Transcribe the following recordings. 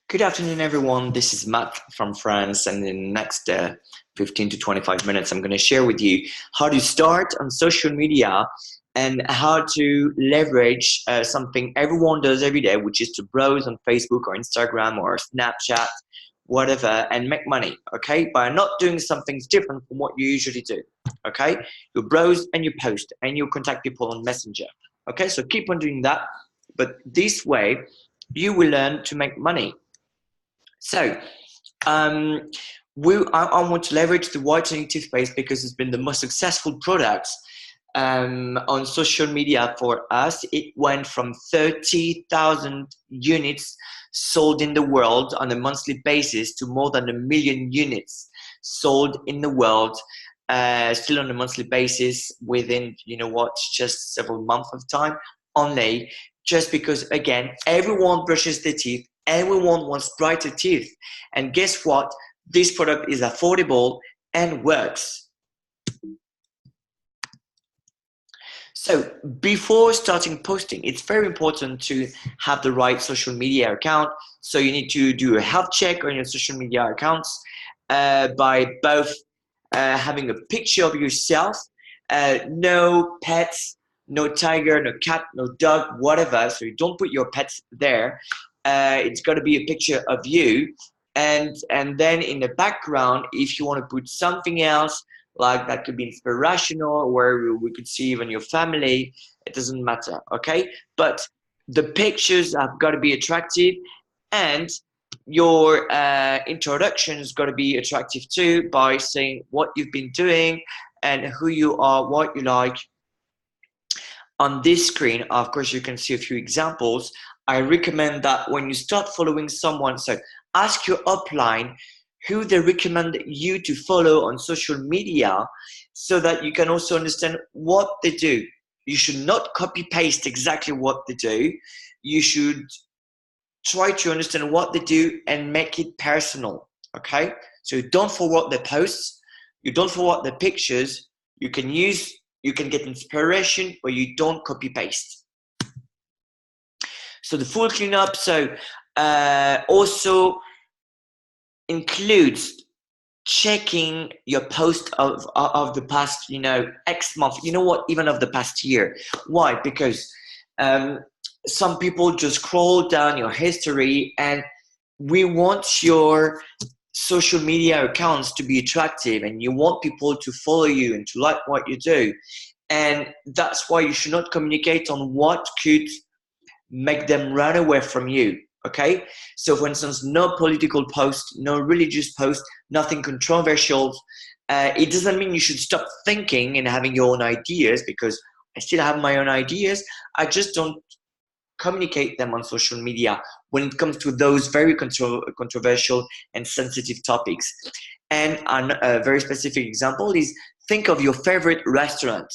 Good afternoon, everyone. This is Matt from France, and in the next 15 to 25 minutes, I'm going to share with you how to start on social media and how to leverage something everyone does every day, which is to browse on Facebook or Instagram or Snapchat, whatever, and make money, okay? By not doing something different from what you usually do, okay? You browse and you post and you contact people on Messenger, okay? So keep on doing that, but this way, you will learn to make money. So, um, I want to leverage the whitening toothpaste because it's been the most successful product on social media for us. It went from 30,000 units sold in the world on a monthly basis to more than 1 million units sold in the world, still on a monthly basis within, just several months of time only, just because, again, everyone brushes their teeth. Everyone wants brighter teeth. And guess what? This product is affordable and works. So before starting posting, it's very important to have the right social media account. So you need to do a health check on your social media accounts by both having a picture of yourself, no pets, no tiger, no cat, no dog, whatever. So you don't put your pets there. It's got to be a picture of you, and then in the background, if you want to put something else, like that could be inspirational, where we could see even your family, it doesn't matter, okay? But the pictures have got to be attractive, and your introduction has got to be attractive too, by saying what you've been doing and who you are, what you like. On this screen, of course, you can see a few examples. I recommend that when you start following someone, so ask your upline who they recommend you to follow on social media, so that you can also understand what they do. You should not copy paste exactly what they do. You should try to understand what they do and make it personal, okay? So you don't forward their posts, you don't forward their pictures, you can get inspiration, but you don't copy paste. So the full cleanup, also includes checking your post of the past, X month, even of the past year. Why? Because some people just scroll down your history, and we want your social media accounts to be attractive, and you want people to follow you and to like what you do. And that's why you should not communicate on what could make them run away from you, okay? So for instance, no political post, no religious post, nothing controversial. It doesn't mean you should stop thinking and having your own ideas, because I still have my own ideas. I just don't communicate them on social media when it comes to those very controversial and sensitive topics. And a very specific example is, think of your favorite restaurant.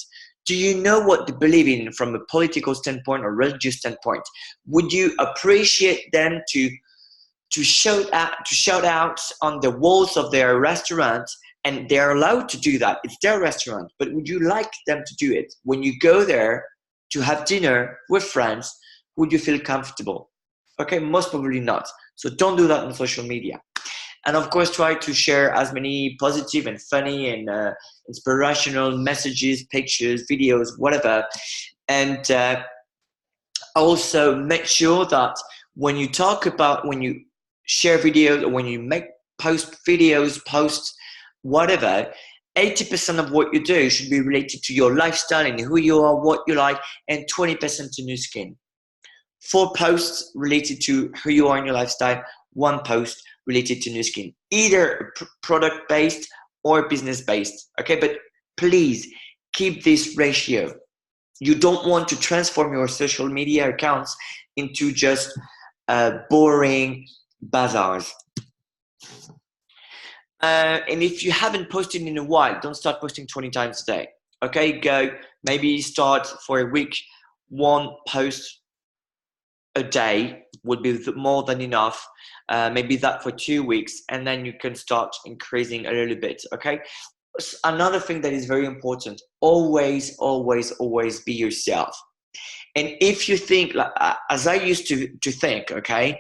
Do you know what they believe in from a political standpoint or religious standpoint? Would you appreciate them to shout out on the walls of their restaurant? And they're allowed to do that. It's their restaurant. But would you like them to do it when you go there to have dinner with friends? Would you feel comfortable? Okay, most probably not. So don't do that on social media. And of course, try to share as many positive and funny and inspirational messages, pictures, videos, whatever. And also make sure that when you share videos, or when you post videos, posts, whatever, 80% of what you do should be related to your lifestyle and who you are, what you like, and 20% to new skin. 4 posts related to who you are in your lifestyle, 1 post related to new skin, either product based or business based, okay? But please keep this ratio. You don't want to transform your social media accounts into just boring bazaars. And if you haven't posted in a while, don't start posting 20 times a day, okay? Maybe start for a week, 1 post a day would be more than enough. Maybe that for 2 weeks, and then you can start increasing a little bit, okay? Another thing that is very important, always be yourself. And if you think, like, as I used to think, okay,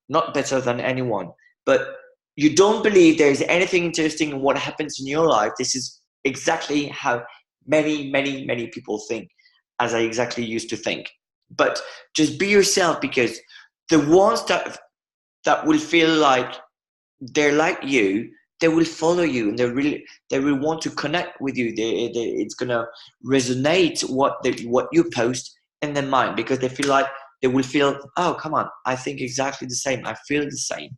not better than anyone, but you don't believe there is anything interesting in what happens in your life. This is exactly how many people think, as I exactly used to think. But just be yourself, because the ones that will feel like they're like you, they will follow you, and they will want to connect with you. It's gonna resonate what you post in their mind, because they feel like they will feel, oh, come on, I think exactly the same, I feel the same.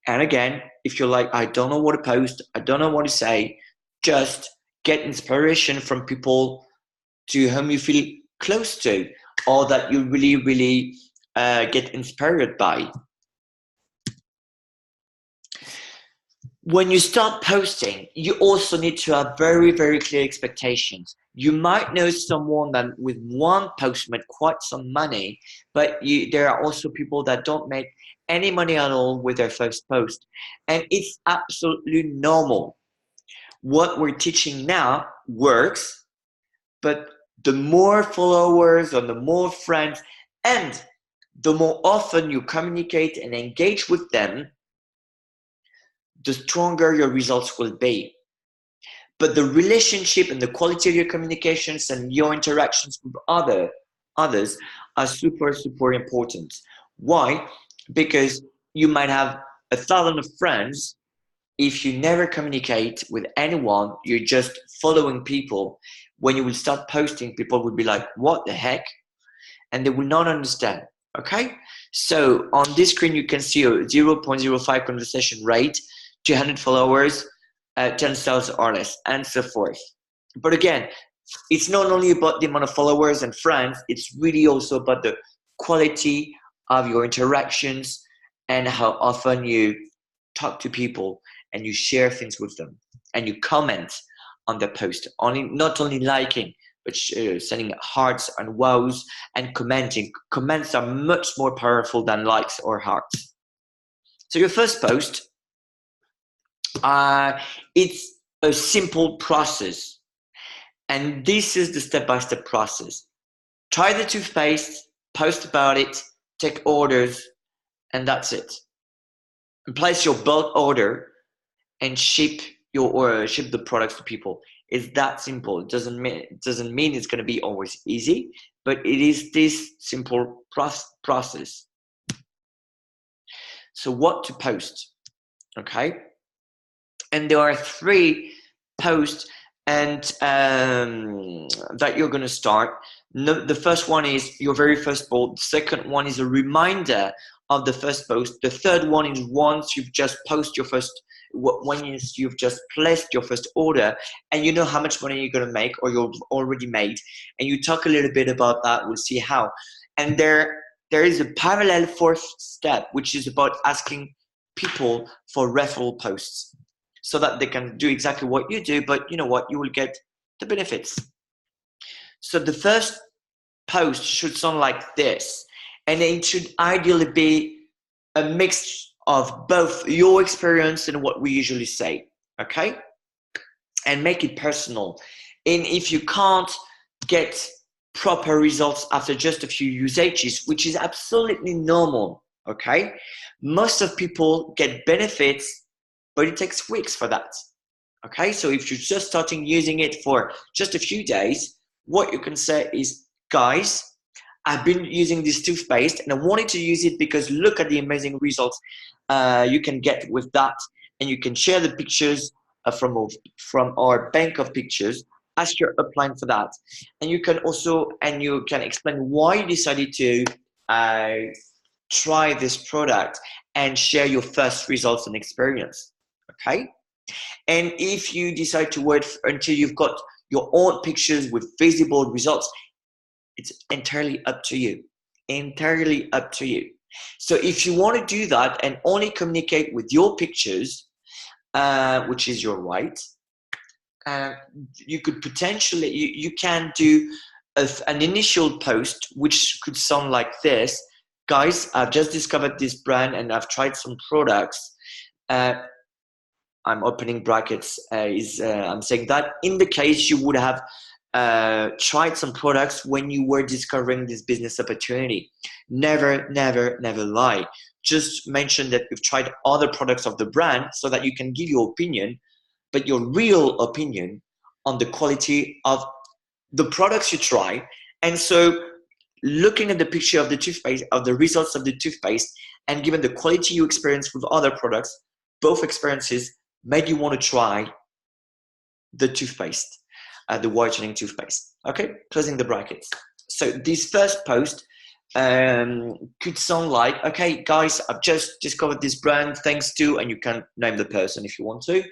And again, if you're like, I don't know what to post, I don't know what to say, just get inspiration from people to whom you feel close to, or that you really get inspired by. When you start posting, you also need to have very clear expectations. You might know someone that with one post made quite some money, but there are also people that don't make any money at all with their first post. And it's absolutely normal. What we're teaching now works, but the more followers or the more friends, and the more often you communicate and engage with them, the stronger your results will be. But the relationship and the quality of your communications and your interactions with others are super important. Why? Because you might have 1,000 of friends. If you never communicate with anyone, you're just following people. When you will start posting, people will be like, what the heck? And they will not understand. Okay? So on this screen, you can see a 0.05 conversation rate, 200 followers, 10 sales or less, and so forth. But again, it's not only about the amount of followers and friends, it's really also about the quality of your interactions and how often you talk to people and you share things with them and you comment on the post. Not only liking, but sending hearts and wows and commenting. Comments are much more powerful than likes or hearts. So your first post, it's a simple process. And this is the step-by-step process. Try the toothpaste, post about it, take orders, and that's it. And place your bulk order and ship the products to people. It's that simple. It doesn't mean it's going to be always easy, but it is this simple process. So what to post? Okay. And there are 3 posts and that you're going to start. No, the first one is your very first post. The second one is a reminder of the first post. The third one is once you've just posted your first, when you've just placed your first order and you know how much money you're going to make or you've already made, and you talk a little bit about that. We'll see how. And there is a parallel 4th step, which is about asking people for referral posts, so that they can do exactly what you do, but you know what, you will get the benefits. So the first post should sound like this, and it should ideally be a mix of both your experience and what we usually say, okay? And make it personal. And if you can't get proper results after just a few usages, which is absolutely normal, okay? Most of people get benefits, but it takes weeks for that. Okay, so if you're just starting using it for just a few days, what you can say is, guys, I've been using this toothpaste and I wanted to use it because look at the amazing results you can get with that. And you can share the pictures from our bank of pictures as you're applying for that. And you can also, you can explain why you decided to try this product and share your first results and experience. Okay, and if you decide to wait until you've got your own pictures with visible results, it's entirely up to you. Entirely up to you. So if you want to do that and only communicate with your pictures, which is your right, you could potentially, you can do an initial post which could sound like this. Guys, I've just discovered this brand and I've tried some products. I'm opening brackets, I'm saying that in the case you would have tried some products when you were discovering this business opportunity. Never, never, never lie. Just mention that you've tried other products of the brand so that you can give your opinion, but your real opinion on the quality of the products you try. And so looking at the picture of the toothpaste, of the results of the toothpaste, and given the quality you experience with other products, both experiences made you want to try the toothpaste, the whitening toothpaste. Okay, closing the brackets. So this first post could sound like, okay, guys, I've just discovered this brand thanks to, and you can name the person if you want to,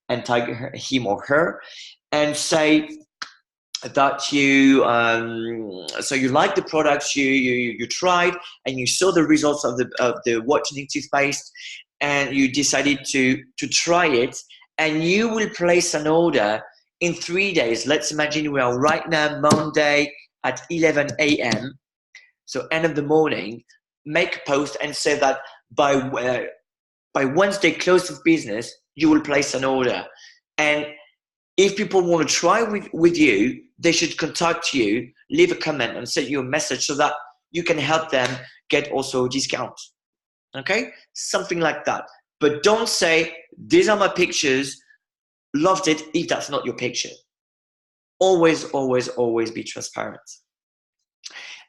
and tag him or her, and say that you so you like the products you tried, and you saw the results of the whitening toothpaste, and you decided to try it, and you will place an order in 3 days. Let's imagine we are right now Monday at 11 a.m. So end of the morning, make a post and say that by Wednesday close of business, you will place an order. And if people want to try with you, they should contact you, leave a comment and send you a message so that you can help them get also a discount. Okay? Something like that. But don't say, these are my pictures, loved it, if that's not your picture. Always, always, always be transparent.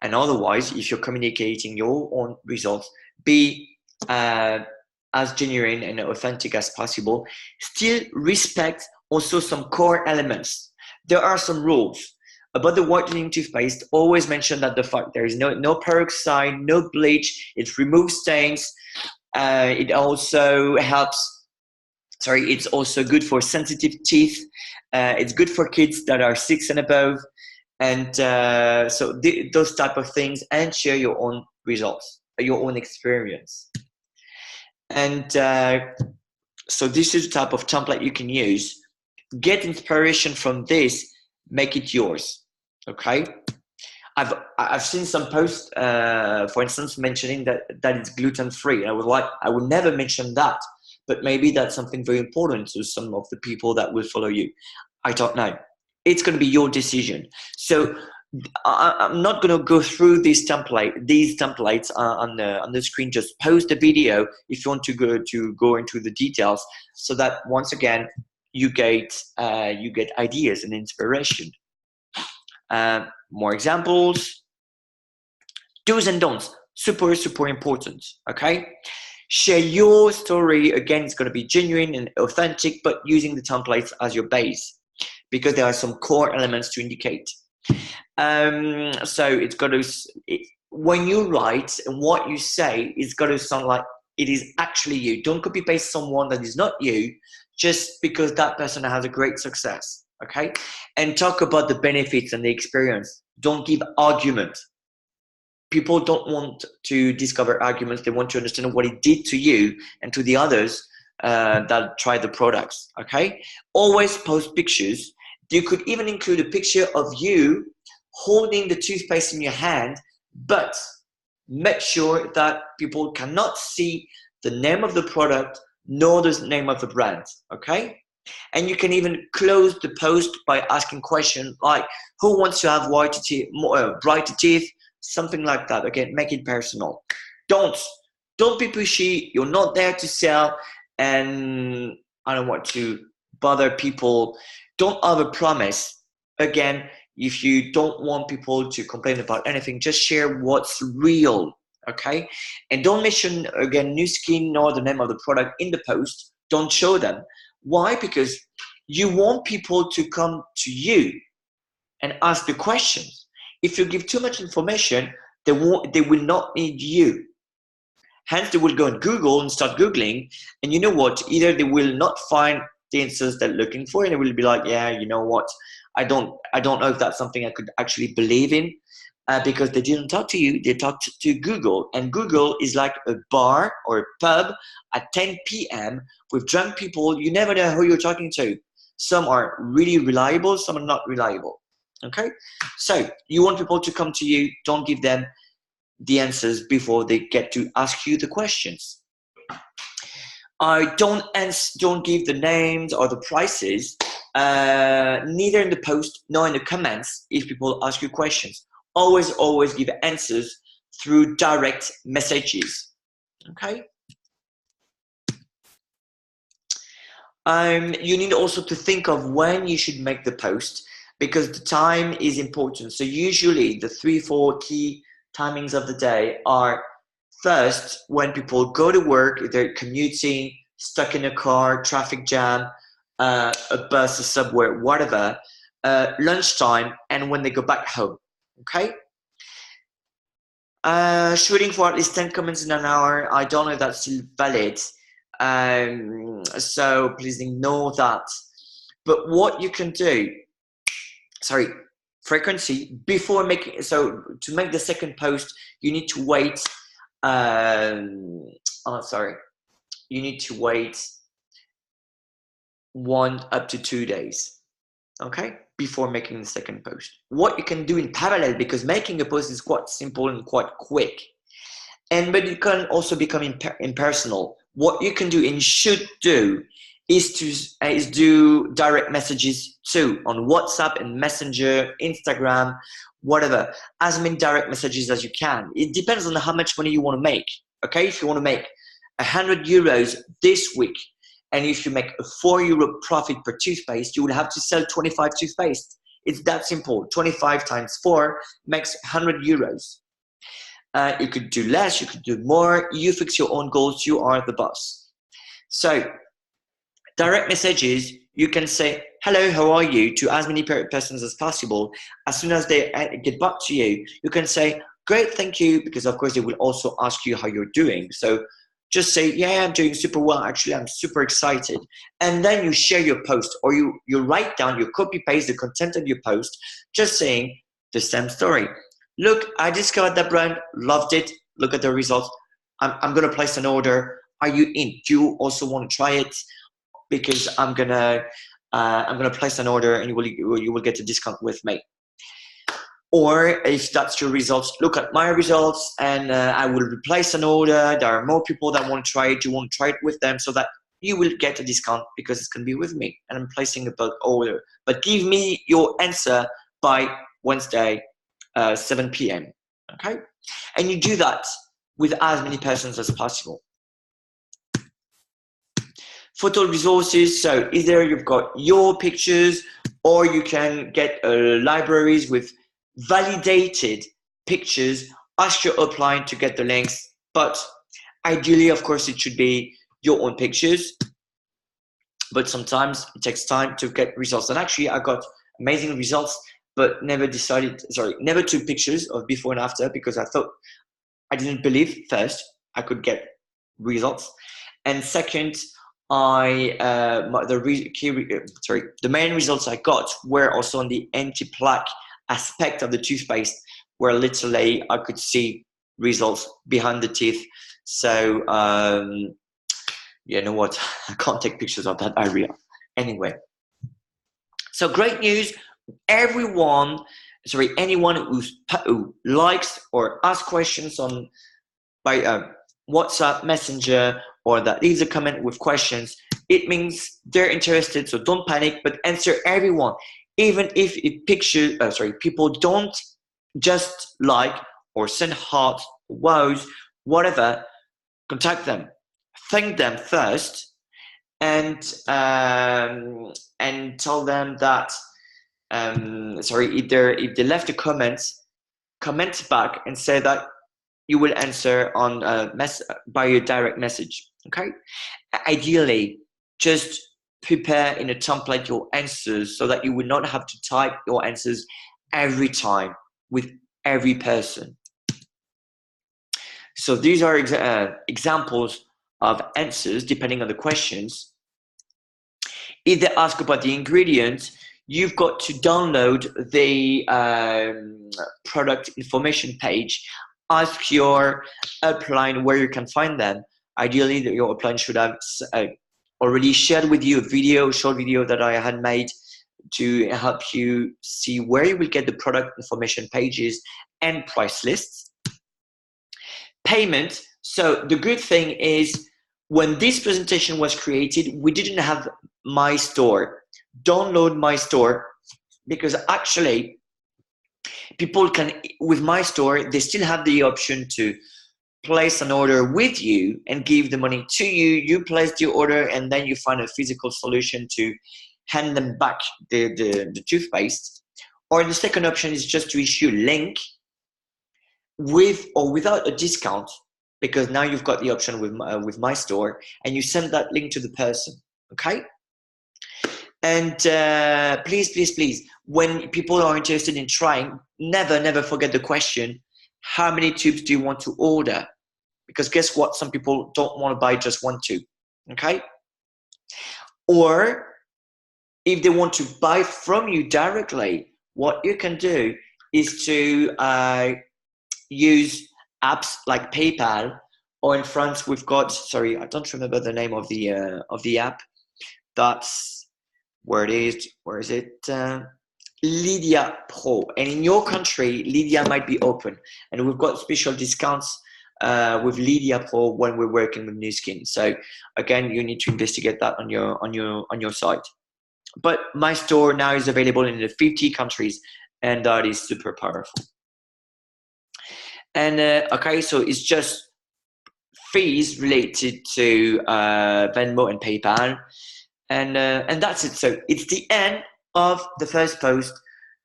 And otherwise, if you're communicating your own results, be as genuine and authentic as possible. Still respect also some core elements. There are some rules about the whitening toothpaste. Always mention that the fact there is no peroxide, no bleach. It removes stains. It also helps. Sorry, it's also good for sensitive teeth. It's good for kids that are 6 and above. And so those type of things, and share your own results, your own experience. And so this is the type of template you can use. Get inspiration from this, make it yours. Okay. I've seen some posts, for instance, mentioning that it's gluten free. I was like, I would never mention that, but maybe that's something very important to some of the people that will follow you. I don't know. It's going to be your decision. So I'm not going to go through these templates on the screen. Just post the video if you want to go into the details, so that once again you get ideas and inspiration. More examples. Do's and don'ts. Super important. Okay. Share your story. Again, it's going to be genuine and authentic, but using the templates as your base, because there are some core elements to indicate. So it's got to, when you write and what you say, it's got to sound like it is actually you. Don't copy paste someone that is not you just because that person has a great success. Okay. And talk about the benefits and the experience. Don't give argument. People don't want to discover arguments. They want to understand what it did to you and to the others that try the products. Okay. Always post pictures. You could even include a picture of you holding the toothpaste in your hand, but make sure that people cannot see the name of the product nor the name of the brand. Okay. And you can even close the post by asking questions like, who wants to have whiter teeth, brighter teeth, something like that. Okay, make it personal. Don't be pushy. You're not there to sell, and I don't want to bother people. Don't overpromise. Again, if you don't want people to complain about anything, just share what's real. Okay, and don't mention again Nu Skin nor the name of the product in the post. Don't show them. Why? Because you want people to come to you and ask the questions. If you give too much information, they will not need you. Hence, they will go on Google and start Googling, and you know what? Either they will not find the answers they're looking for, and they will be like, yeah, you know what? I don't know if that's something I could actually believe in, because they didn't talk to you, they talked to Google. And Google is like a bar or a pub at 10 p.m. with drunk people. You never know who you're talking to. Some are really reliable, some are not reliable. Okay, so you want people to come to you. Don't give them the answers before they get to ask you the questions. Don't give the names or the prices neither in the post nor in the comments if people ask you questions. Always give answers through direct messages. Okay. You need also to think of when you should make the post, because the time is important. So usually the 3-4 key timings of the day are: first, when people go to work, they're commuting, stuck in a car, traffic jam, a bus, a subway, whatever, lunchtime, and when they go back home. Okay. Shooting for at least 10 comments in an hour. I don't know if that's still valid. So please ignore that. But what you can do, frequency before making, so to make the second post, you need to wait, you need to wait 1 up to 2 days, okay, before making the second post. What you can do in parallel, because making a post is quite simple and quite quick, but it can also become impersonal. What you can do and should do is do direct messages too, on WhatsApp and Messenger, Instagram, whatever, as many direct messages as you can. It depends on how much money you want to make. Okay, if you want to make 100 euros this week, and if you make a 4 euro profit per toothpaste, you will have to sell 25 toothpaste. It's that simple. 25 times 4 makes 100 euros. You could do less, you could do more. You fix your own goals. You are the boss. So direct messages, you can say, hello, how are you, to as many persons as possible. As soon as they get back to you, you can say, great, thank you, because of course they will also ask you how you're doing. So just say, yeah, I'm doing super well. Actually, I'm super excited. And then you share your post, or you write down, you copy paste the content of your post, just saying the same story. Look, I discovered that brand, loved it. Look at the results. I'm going to place an order. Are you in? Do you also want to try it? Because I'm gonna place an order, and you will get a discount with me. Or if that's your results, look at my results, and I will replace an order. There are more people that want to try it. You want to try it with them, so that you will get a discount because it's gonna be with me, and I'm placing a bulk order. But give me your answer by Wednesday, 7 p.m. Okay, and you do that with as many persons as possible. Photo resources, so either you've got your pictures, or you can get libraries with validated pictures. Ask your upline to get the links, but ideally, of course, it should be your own pictures, but sometimes it takes time to get results. And actually, I got amazing results, but never took pictures of before and after, because I didn't believe first I could get results, and second, the main results I got were also on the anti-plaque aspect of the toothpaste, where literally I could see results behind the teeth. So you know what, I can't take pictures of that area anyway. So great news, anyone who likes or asks questions on by WhatsApp, Messenger, or that leaves a comment with questions, it means they're interested. So don't panic, but answer everyone. Even if people don't just like or send hearts, wows, whatever, contact them. Thank them first, and tell them that if they left a comment back and say that you will answer on by a direct message. Okay, ideally, just prepare in a template your answers, so that you will not have to type your answers every time with every person. So these are examples of answers depending on the questions. If they ask about the ingredients, you've got to download the product information page. Ask your upline where you can find them. Ideally, your upline should have already shared with you a short video that I had made to help you see where you will get the product information pages and price lists. Payment. So the good thing is, when this presentation was created, we didn't have my store, download my store, because actually people can, with my store, they still have the option to place an order with you and give the money to you. You place the order and then you find a physical solution to hand them back the toothpaste. Or the second option is just to issue a link with or without a discount, because now you've got the option with my store, and you send that link to the person. Okay. And please, please, please, when people are interested in trying, never forget the question, how many tubes do you want to order? Because guess what? Some people don't want to buy just one tube. Okay. Or if they want to buy from you directly, what you can do is to use apps like PayPal, or in France we've got, sorry, I don't remember the name of the app. That's where it is. Where is it? Lydia Pro. And in your country, Lydia might be open, and we've got special discounts with Lydia Pro when we're working with Nu Skin. So again, you need to investigate that on your site. But my store now is available in the 50 countries, and that is super powerful. And okay, so it's just fees related to Venmo and PayPal, and that's it. So it's the end of the first post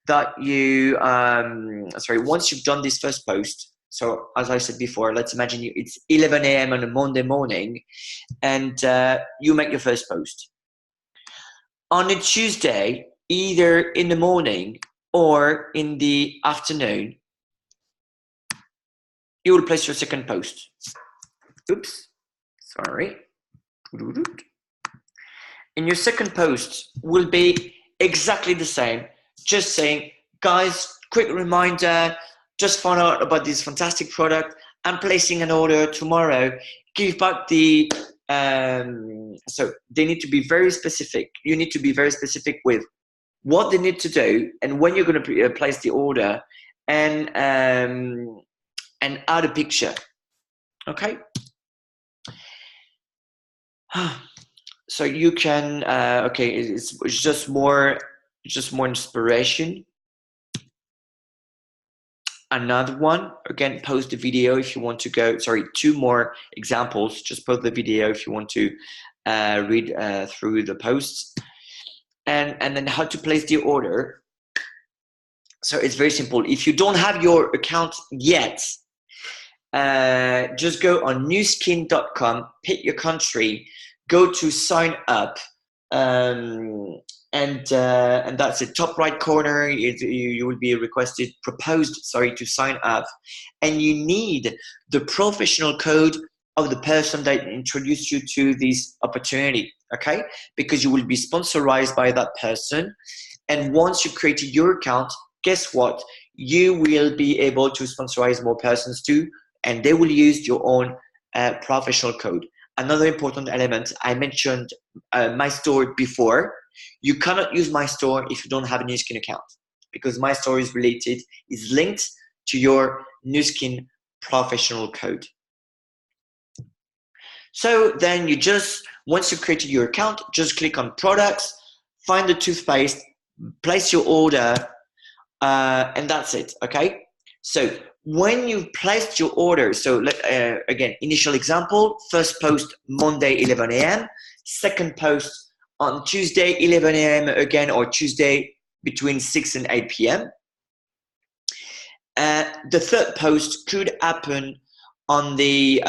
that you once you've done this first post. So as I said before, let's imagine it's 11 a.m. on a Monday morning, and you make your first post. On a Tuesday, either in the morning or in the afternoon, you will place your second post. Oops, sorry. And your second post will be exactly the same. Just saying, guys, quick reminder, just found out about this fantastic product. I'm placing an order tomorrow. Give back the, so they need to be very specific. You need to be very specific with what they need to do and when you're going to place the order, and add a picture. Okay. So you can, okay, it's just more inspiration. Another one, again, post the video if you want to go, sorry, 2 more examples, just post the video if you want to read through the posts. And then how to place the order. So it's very simple. If you don't have your account yet, just go on nuskin.com, pick your country, go to sign up, and that's it. Top right corner, you will be proposed to sign up, and you need the professional code of the person that introduced you to this opportunity, okay? Because you will be sponsorized by that person, and once you created your account, guess what? You will be able to sponsorize more persons too, and they will use your own professional code. Another important element, I mentioned my store before. You cannot use my store if you don't have a Nu Skin account, because my store is linked to your Nu Skin professional code. So then you just, once you created your account, just click on products, find the toothpaste, place your order, and that's it, okay? So when you've placed your order, so again, initial example, first post Monday 11 a.m., second post on Tuesday 11 a.m. again, or Tuesday between 6 and 8 p.m. The third post could happen on the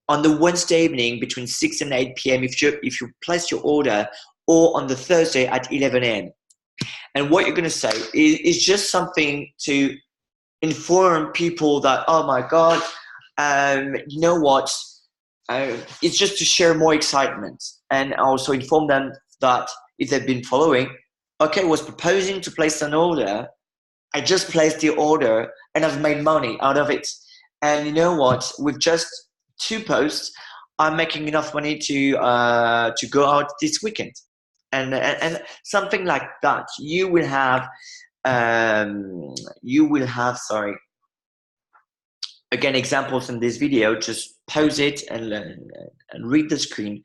Wednesday evening between 6 and 8 p.m. if you place your order, or on the Thursday at 11 a.m. And what you're going to say is just something to inform people that, oh my God, you know what? It's just to share more excitement, and also inform them that if they've been following, okay, I was proposing to place an order. I just placed the order and I've made money out of it. And you know what? With just 2 posts, I'm making enough money to go out this weekend. And something like that. You will have, again, examples in this video. Just pause it and read the screen.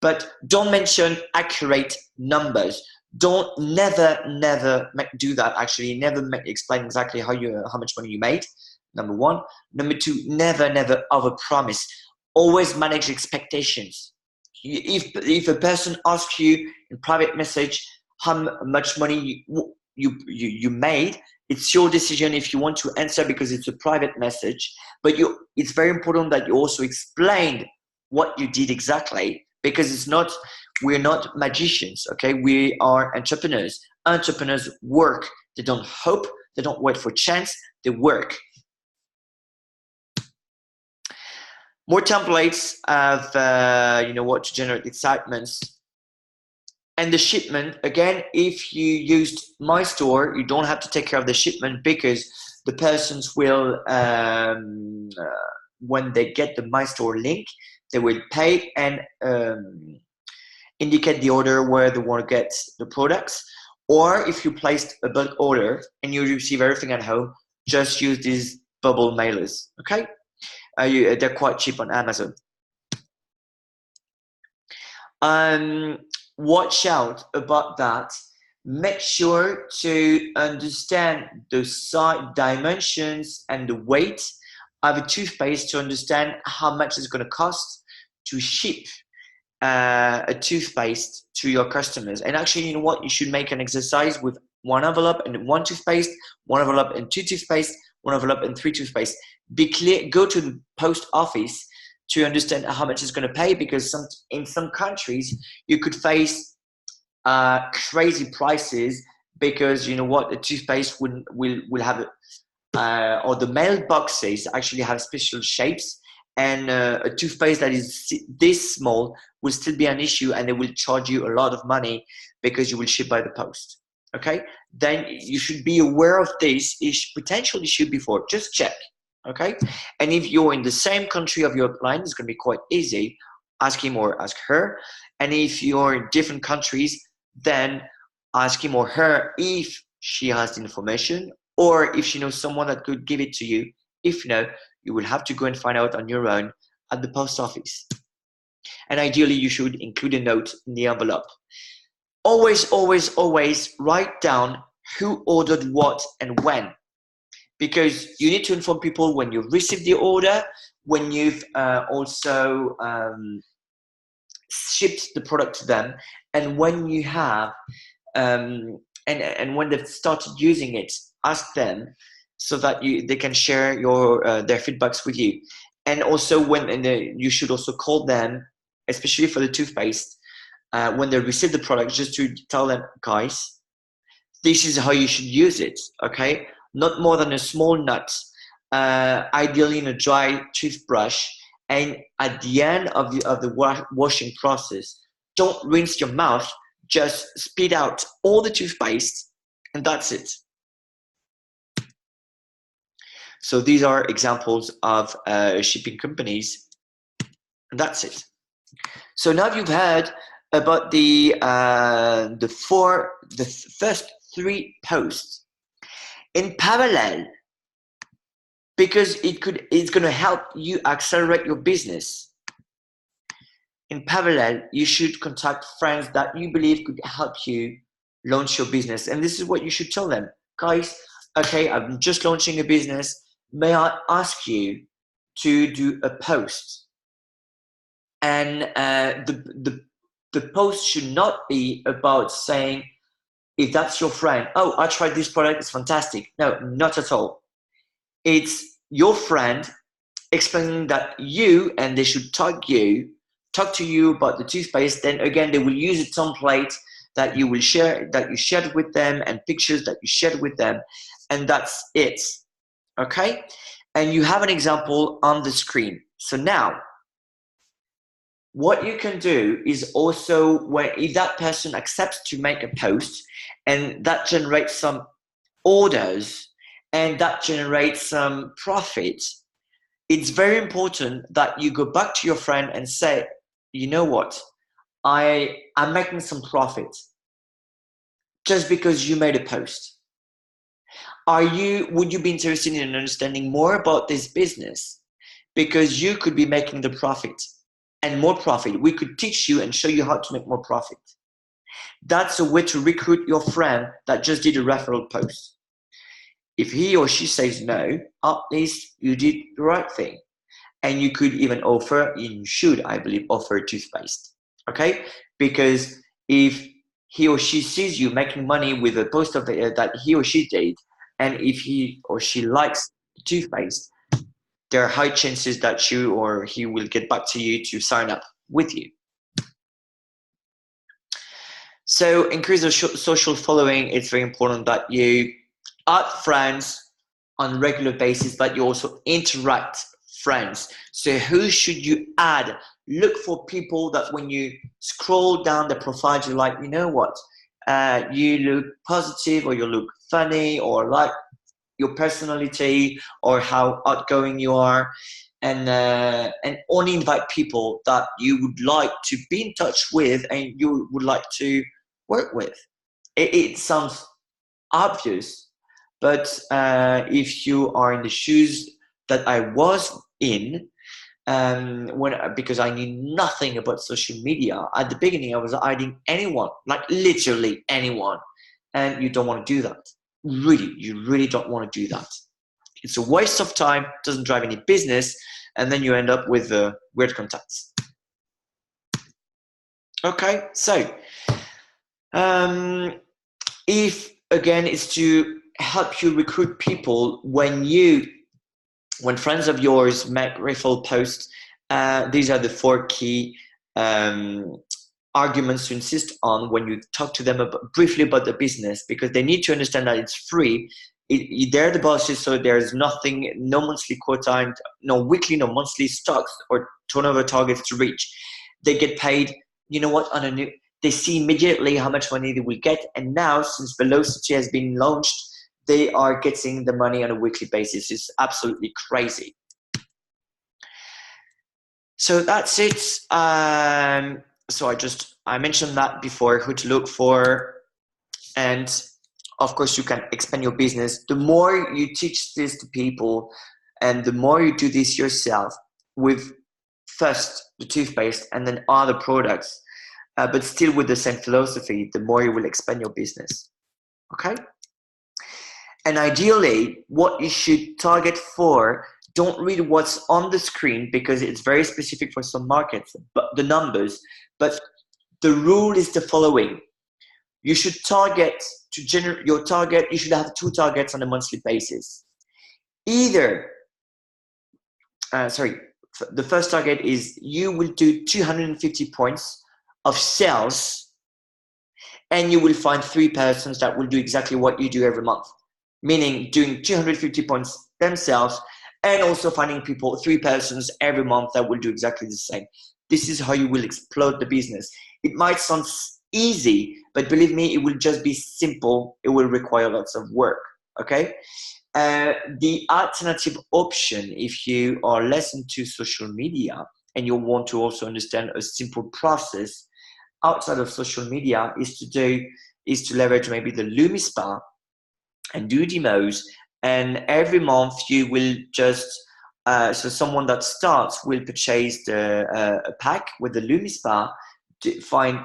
but don't mention accurate numbers. Don't never do that. Actually, never explain exactly how much money you made. Number one. Number two, never overpromise. Always manage expectations. If a person asks you in private message how much money you made, it's your decision if you want to answer because it's a private message. But it's very important that you also explain what you did exactly, because we're not magicians, okay? We are entrepreneurs. Entrepreneurs work. They don't hope. They don't wait for chance. They work. More templates of to generate excitements. And the shipment, again, if you used My Store, you don't have to take care of the shipment, because the persons will, when they get the My Store link, they will pay and indicate the order where they want to get the products. Or if you placed a bulk order and you receive everything at home, just use these bubble mailers, okay? They're quite cheap on Amazon. Watch out about that. Make sure to understand the size, dimensions, and the weight of a toothpaste to understand how much it's going to cost to ship a toothpaste to your customers. And actually, you know what? You should make an exercise with one envelope and one toothpaste, one envelope and two toothpaste, one envelope and three toothpaste. Be clear. Go to the post office to understand how much it's going to pay, because in some countries you could face crazy prices, because you know what, the toothpaste will have or the mailboxes actually have special shapes, and a toothpaste that is this small will still be an issue, and they will charge you a lot of money because you will ship by the post. Okay, then you should be aware of this potential issue before. Just check. Okay, and if you're in the same country of your client, it's going to be quite easy. Ask him or ask her. And if you're in different countries, then ask him or her if she has the information, or if she knows someone that could give it to you. If no, you will have to go and find out on your own at the post office. And ideally, you should include a note in the envelope. Always write down who ordered what and when. Because you need to inform people when you've received the order, when you've also shipped the product to them, and when you have and when they've started using it. Ask them so that they can share their feedbacks with you. And also you should also call them, especially for the toothpaste, when they receive the product, just to tell them, guys, this is how you should use it, okay? Not more than a small nut, ideally in a dry toothbrush. And at the end of the washing process, don't rinse your mouth, just spit out all the toothpaste, and that's it. So these are examples of shipping companies, and that's it. So now you've heard about the first three posts. In parallel, because it's going to help you accelerate your business. In parallel, you should contact friends that you believe could help you launch your business. And this is what you should tell them. Guys, okay, I'm just launching a business. May I ask you to do a post? And the post should not be about saying, if that's your friend, oh, I tried this product, it's fantastic. No, not at all. It's your friend explaining that and they should talk to you about the toothpaste. Then again, they will use a template that you will share, that you shared with them, and pictures that you shared with them, and that's it. Okay? And you have an example on the screen. So now, what you can do is also, if that person accepts to make a post and that generates some orders and that generates some profit, it's very important that you go back to your friend and say, you know what, I'm making some profit just because you made a post. Would you be interested in understanding more about this business? Because you could be making the profit. and more profit. We could teach you and show you how to make more profit. That's a way to recruit your friend that just did a referral post. If he or she says no, at least you did the right thing. And you could even offer, you should, I believe, offer toothpaste. Okay? Because if he or she sees you making money with a post of that he or she did, and if he or she likes toothpaste, there are high chances that she or he will get back to you to sign up with you. So increase the social following. It's very important that you add friends on a regular basis, but you also interact friends. So who should you add? Look for people that when you scroll down the profile, you're like, you know what? You look positive, or you look funny, or like your personality, or how outgoing you are, and only invite people that you would like to be in touch with and you would like to work with. It sounds obvious, but if you are in the shoes that I was in, because I knew nothing about social media at the beginning, I was hiding anyone, like literally anyone, and you don't want to do that. Really, you really don't want to do that. It's a waste of time, doesn't drive any business, and then you end up with weird contacts. Okay, so if again it's to help you recruit people when friends of yours make referral posts, these are the 4 key arguments to insist on when you talk to them briefly about the business, because they need to understand that it's free. They're the bosses, so there's nothing, no monthly quota, no weekly, no monthly stocks or turnover targets to reach. They get paid, you know what, they see immediately how much money they will get. And now, since Velocity has been launched, they are getting the money on a weekly basis. It's absolutely crazy. So that's it. So I mentioned that before, who to look for. And of course, you can expand your business. The more you teach this to people, and the more you do this yourself with first the toothpaste and then other products, but still with the same philosophy, the more you will expand your business. Okay? And ideally, what you should target for, don't read what's on the screen because it's very specific for some markets, but the numbers. But the rule is the following. You should target to generate your target. You should have 2 targets on a monthly basis. Either, the first target is you will do 250 points of sales, and you will find 3 persons that will do exactly what you do every month. Meaning doing 250 points themselves, and also finding 3 persons every month that will do exactly the same. This is how you will explode the business. It might sound easy, but believe me, it will just be simple. It will require lots of work. Okay. The alternative option, if you are less into social media and you want to also understand a simple process outside of social media, is to leverage maybe the LumiSpa and do demos. And every month you will just so someone that starts will purchase a pack with the LumiSpa to find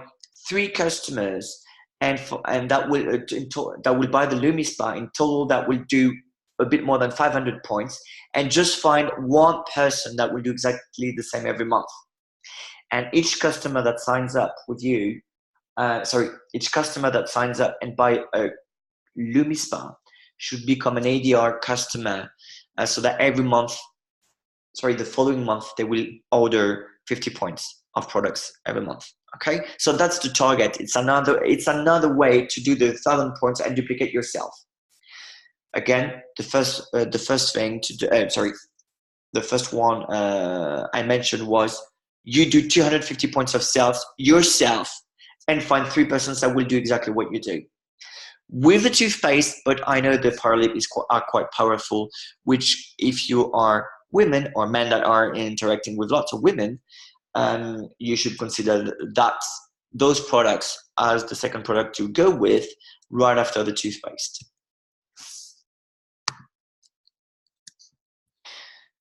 3 customers, and that will buy the LumiSpa. In total, that will do a bit more than 500 points, and just find 1 person that will do exactly the same every month. And each customer that signs up with you, each customer that signs up and buy a LumiSpa should become an ADR customer, so that the following month they will order 50 points of products every month. Okay, so that's the target. It's another way to do the 1,000 points and duplicate yourself. Again, the first thing to do, the first one I mentioned was you do 250 points of sales yourself and find 3 persons that will do exactly what you do. With the toothpaste, but I know the Paralip are quite powerful, which if you are women or men that are interacting with lots of women, you should consider those products as the second product to go with right after the toothpaste.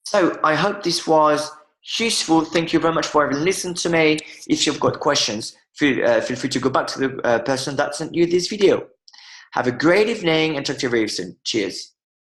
So I hope this was useful. Thank you very much for having listened to me. If you've got questions, feel free to go back to the person that sent you this video. Have a great evening and talk to you very soon. Cheers.